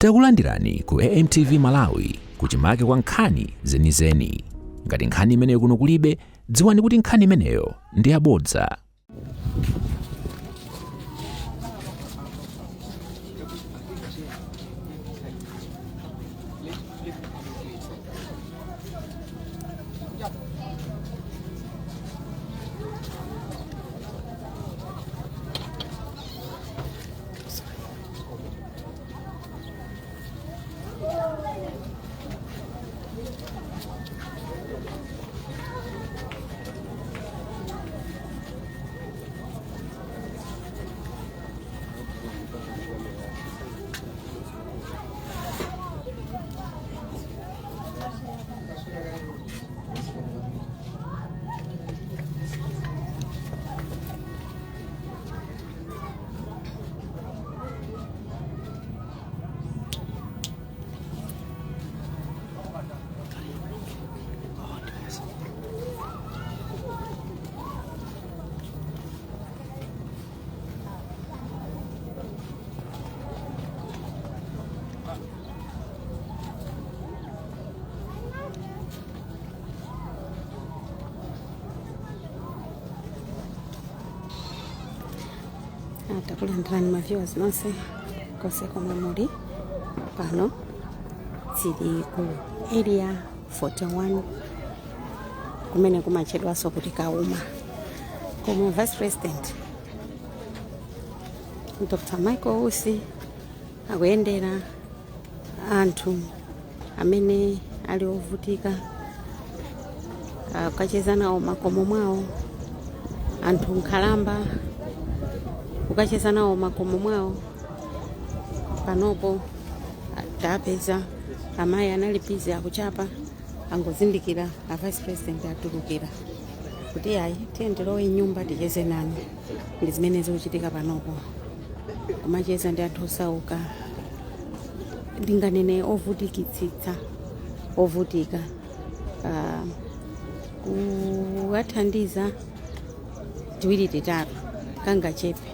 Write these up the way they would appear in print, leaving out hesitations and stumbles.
Takulandirani ku AMTV Malawi kuchimake kwa nkhani zenizeni. Ngati nkhani imeneyo kuno kulibe, dziwani kuti nkhani imeneyo ndi yabodza. Takulandirani maviewers nonse konse komwe muli pano. Tili ku area 41 kumene kumachedwaso kuti Kauma, komwe Vice President Dr. Michael Usi akuyendera anthu amene ali ovutika, kukacheza nawo makomo mwawo, anthu nkhalamba kukacheza nawo makomo mwawo. Panopo tapeza amayi analipiza akuchapa angozindikira a Vice President atulukira kuti ayi tiyendelowe nyumba ticheze nani. Ndi zimene zikuchitika panopo, kumacheza ndi anthu osauka, ndinganene ovutikitsitsa, ovutika, kuwathandiza tiwiri titatu kangachepe.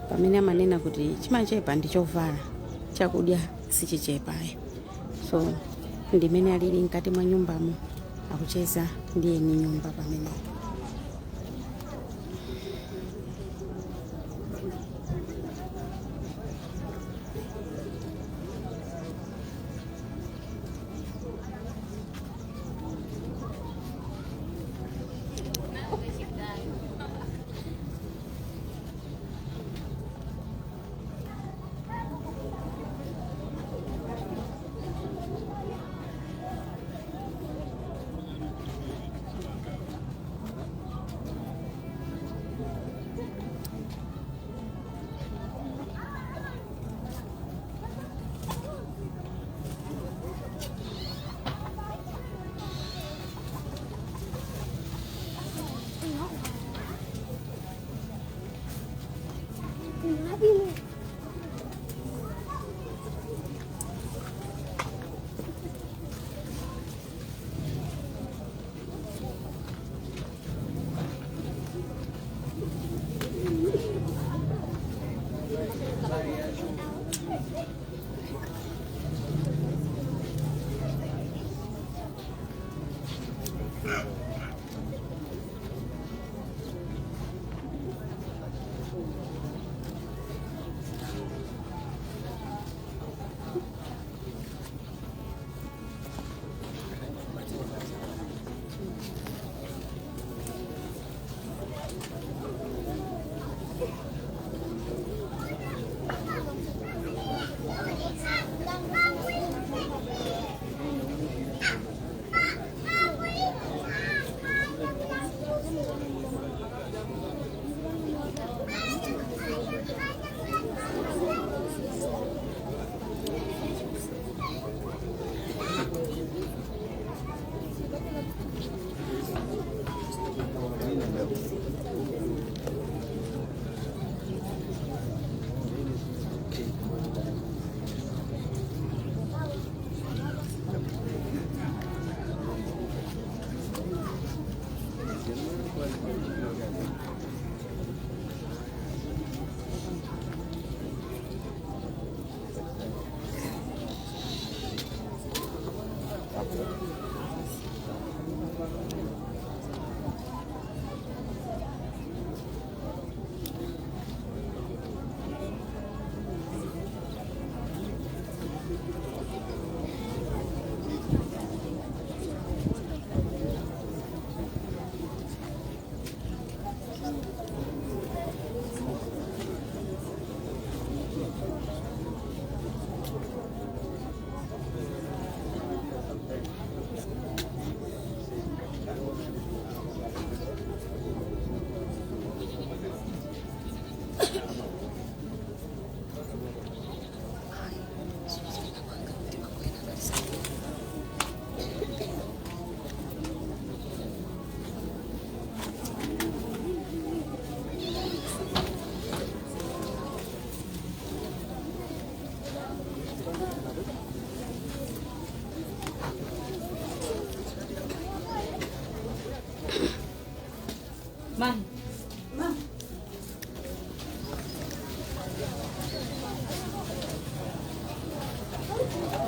Pamene amanena kuti chimachepa ndi chovala, chakudya sichichepayo. So ndimene alili mkati mwa nyumbamo akucheza ndiye ni nyumba pamene.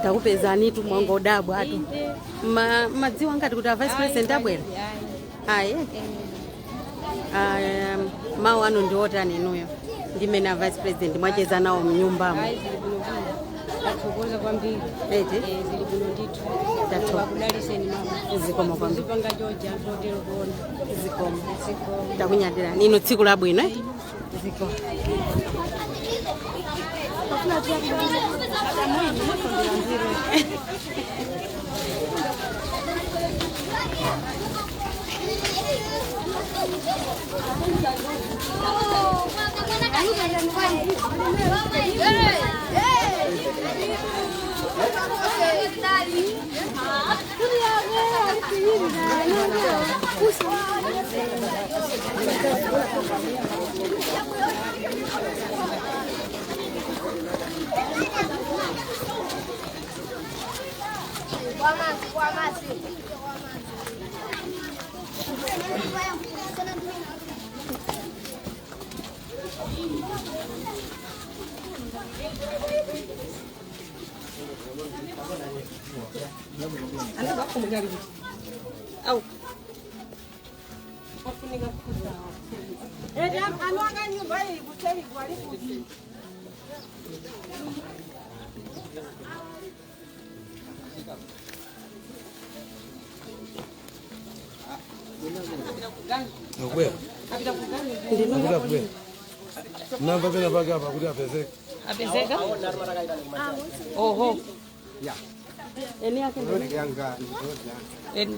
takupezani tu mwango dabu atu madziwa ngati kuti a vice president abwera ayi mawu anu ndi otani inuyo ndimene a vice president mwacheza nawo mnyumbamo Athokoza kwambiri eti zili kuno ndithu Tathokoza. kudaliseni mama zikomo kwambiri zipanga Georgia zotero kuona zikomo zikomo takunyadira nino tsiku labwino zikomo au Nakwela. Akuda kubwela. Namba pena paka hapa kuti apezeke. apezeka oho Ya. eni yake ndio Ndio yanga. eni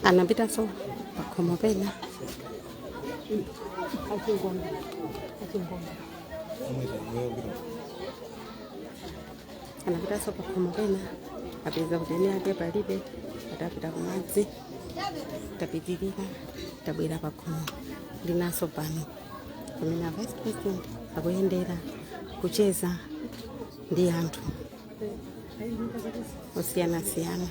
anapita so pakhomo pena anapita so pakhomo pena apeza kuti eni ake palibe atapita kumadzi tapitirira tabwera pakhomo linaso pano pamene a vice president akuyendera kucheza ndi anthu osiyanasiyana.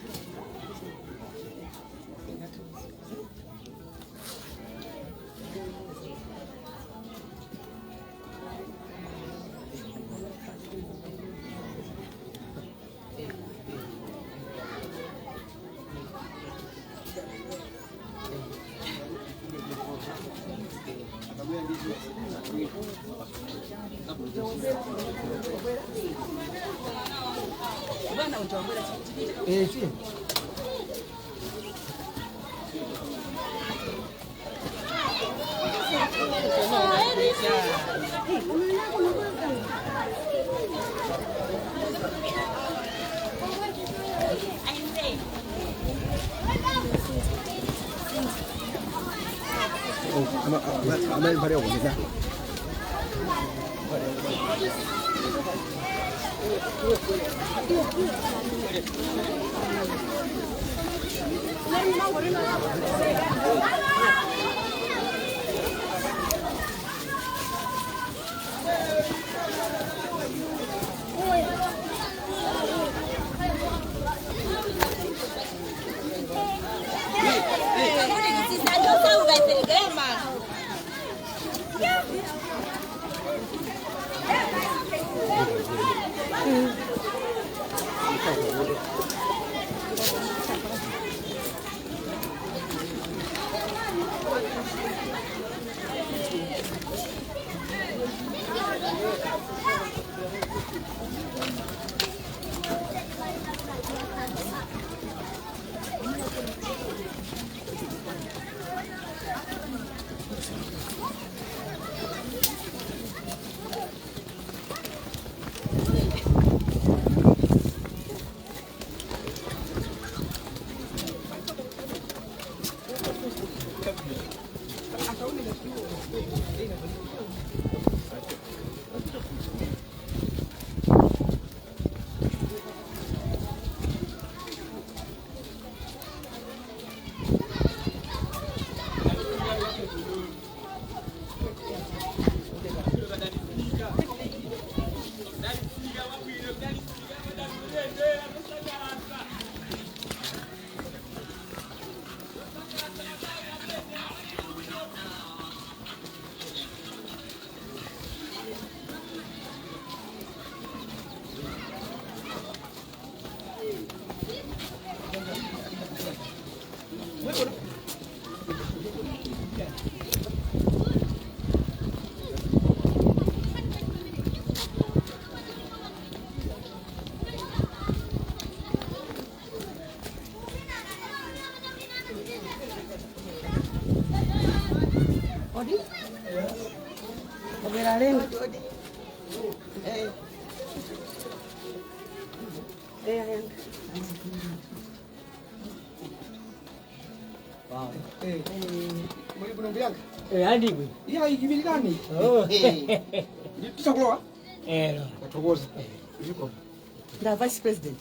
The Vice President.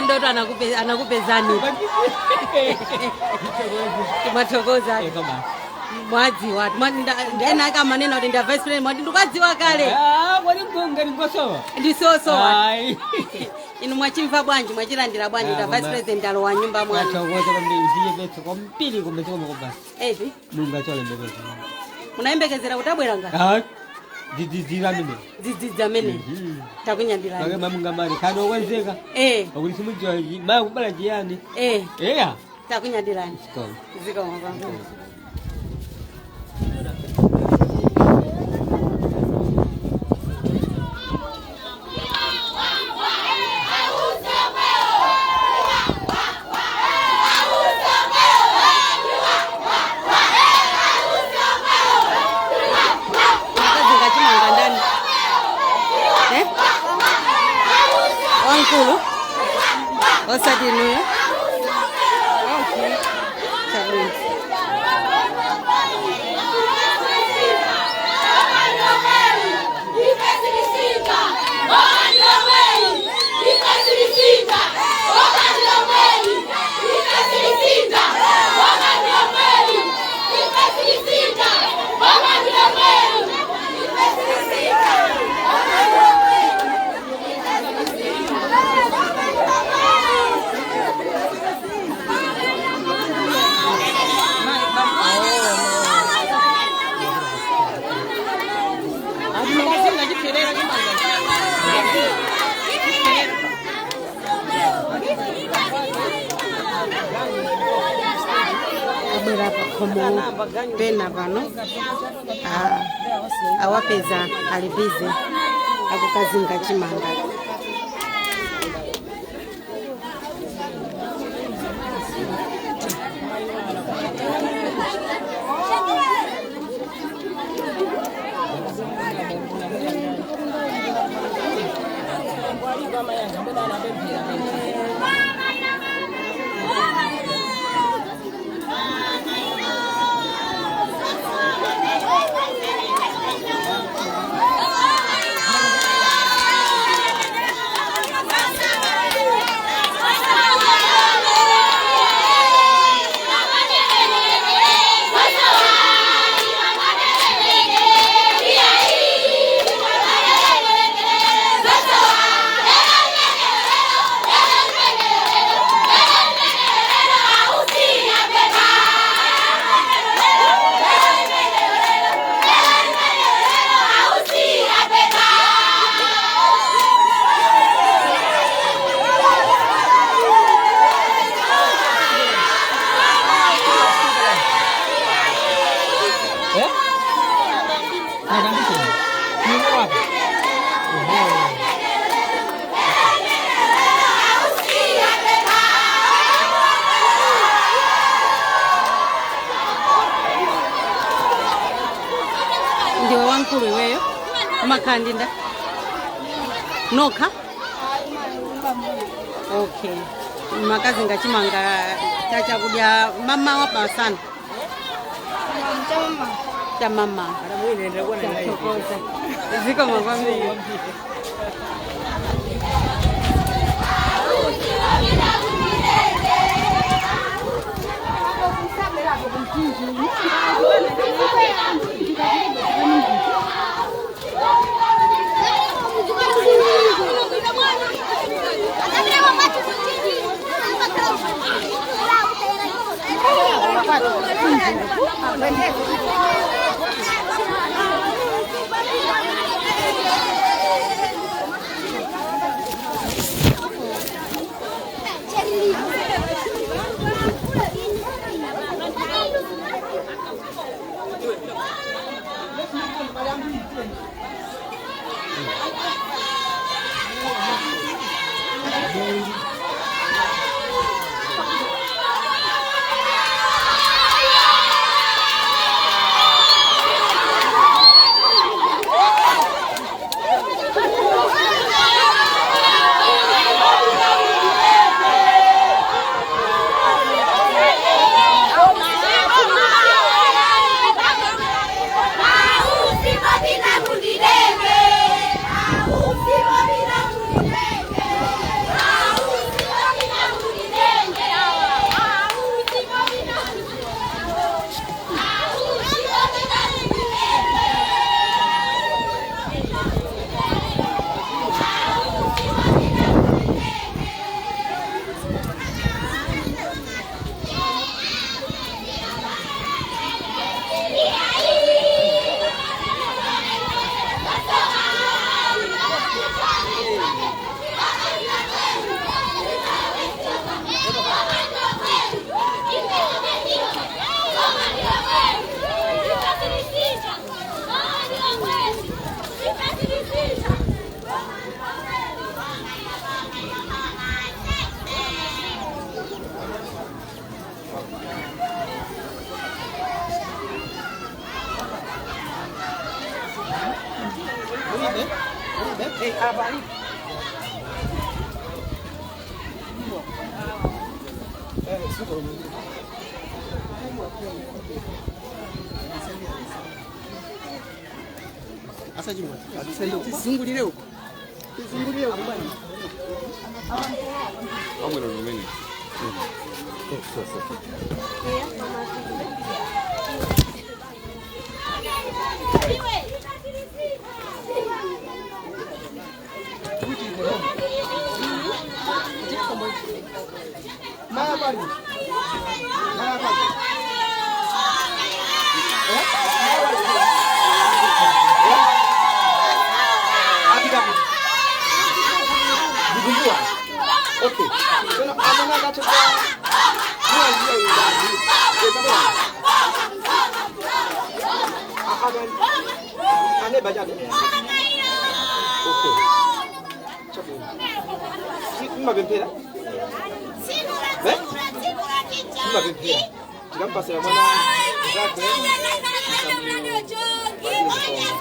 Ndoto anakupezani kumatokoza mwadziwa ndena kama nena kuti nda vice president mwati ndikadziwa kale kwani mgonga ndikosowa ndisosowa inu mwachimva bwanji mwachilandira bwanji nda vice president alowa nyumba mwana atokoza kwambiri ndiye betso kompiri kumesoma kubasi evi munga chole mbele unayembekezera kuti abwera nga dzidzidzi amene takunyambirani pake mamunga mali kana okwenzeka pakuti simudziwa maya kubala chiyani eya takunyambirani zikoma kwambiri Wankulu osadini okay sabuni pena pano awapeza alibize akukazinga chimanga ndio wankulu wewe makandinda noka okay makazi ngachimanga chakudya mama wapa sana cha mama ziko mavambi Zungulire huko. Zungulire huko bwana. Hapo ndo mimi. Okay. Bueno, amana la chica. Ane baca ni. Okay. Coba. Si cuma bempera. Eh? Cuma bempera. Jangan pasal mana. Hãy subscribe cho kênh Ghiền Mì Gõ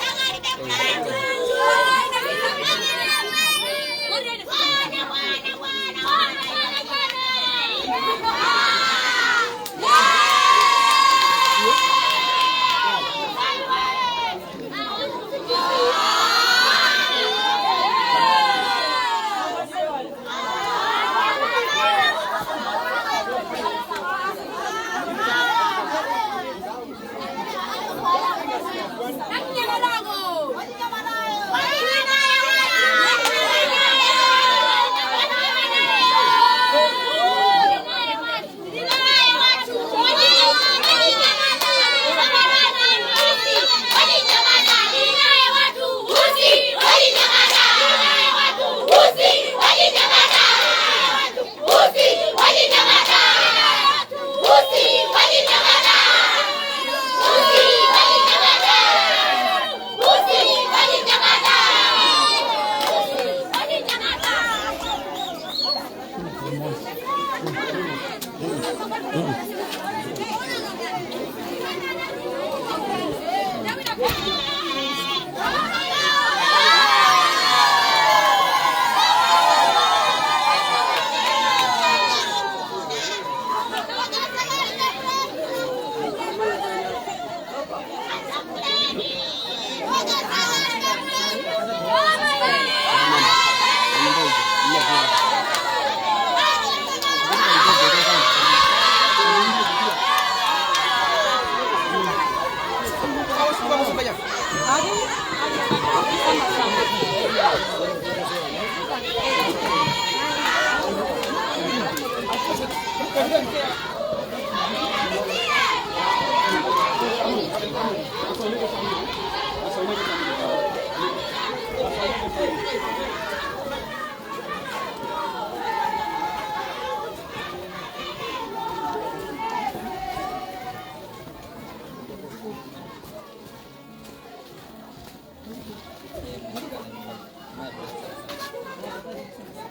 để không bỏ lỡ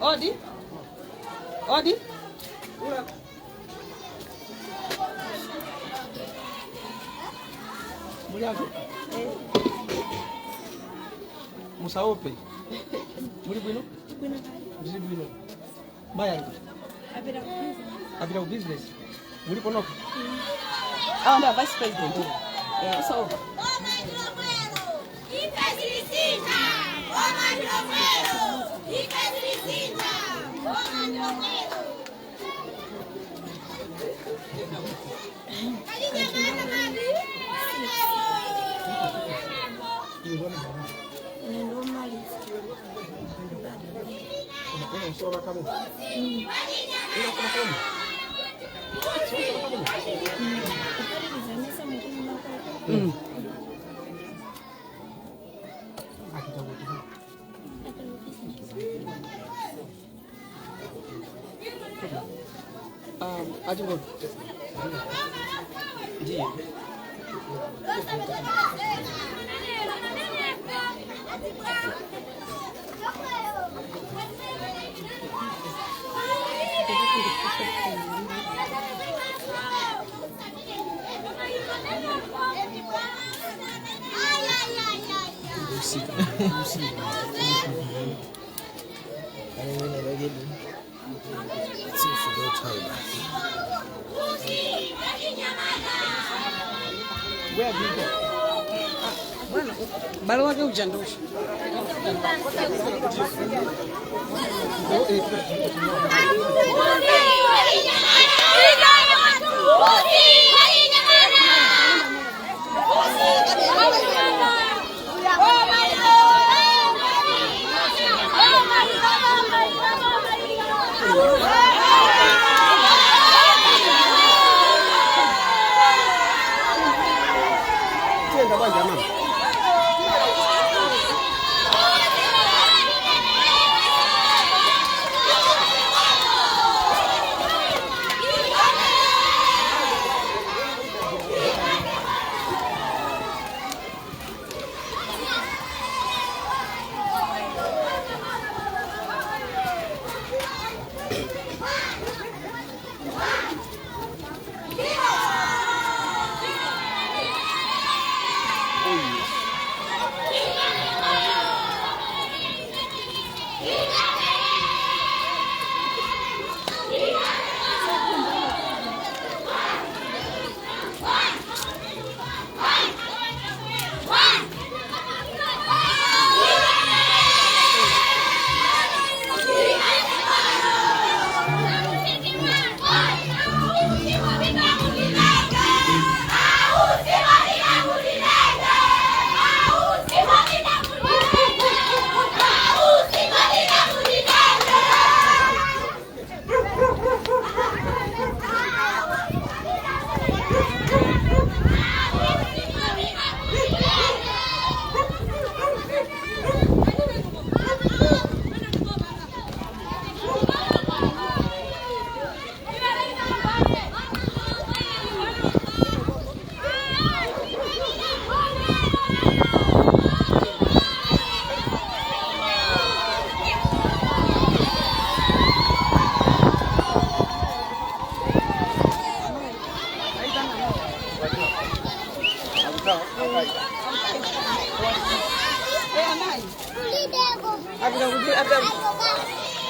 Odi. Odi. Mulyango. Musaope. Muri bwino? Muri bwino. Baya. Abira business. Muri ponoka. Anda vice president. Yeah, so. Ajugo. Ndiyo. Where do you go? Bwana, balo wake ujandosha.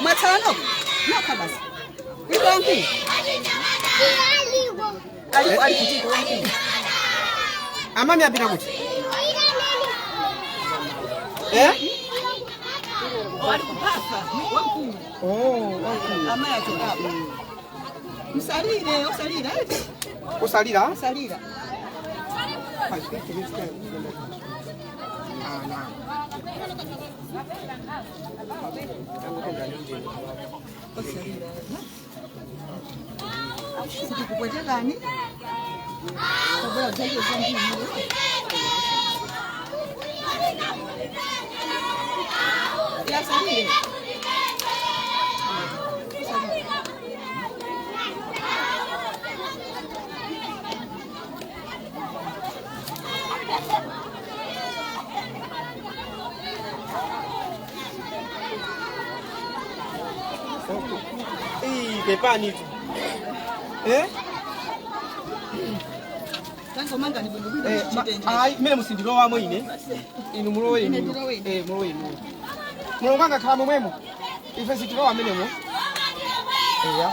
Matano? No kabas. Ibanki. Ali kutiko wanki. Amami abira kuti. Wali kupasa. Wanku. Wanku. Amaya tukaba. Msalire, usalira. Usalira? Usalira. Sikukupatia gani? Kabla zaidi zangu. Ya salire. pepani tu. Mene musindilowa mwine inu mulowe inu mulowe inu mulonganga khala momwemo ife sitilowa menemo eya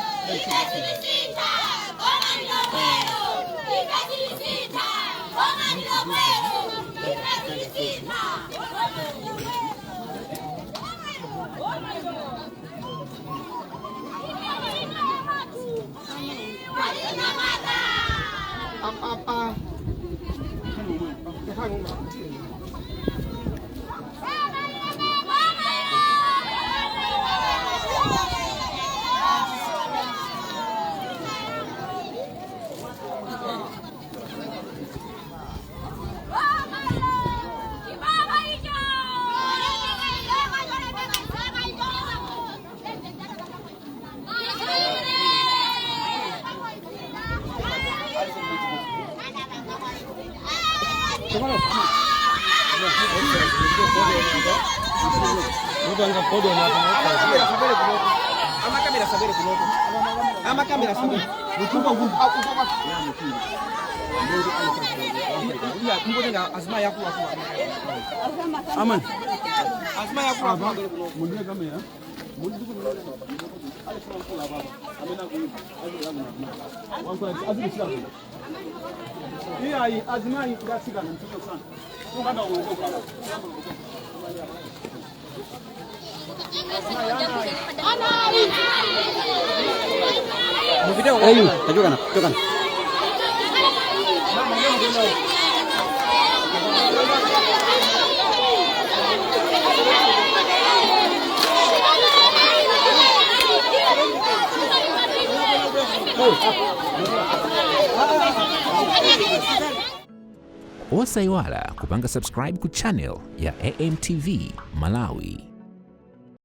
Osaiwala kupanga subscribe ku channel ya AMTV Malawi.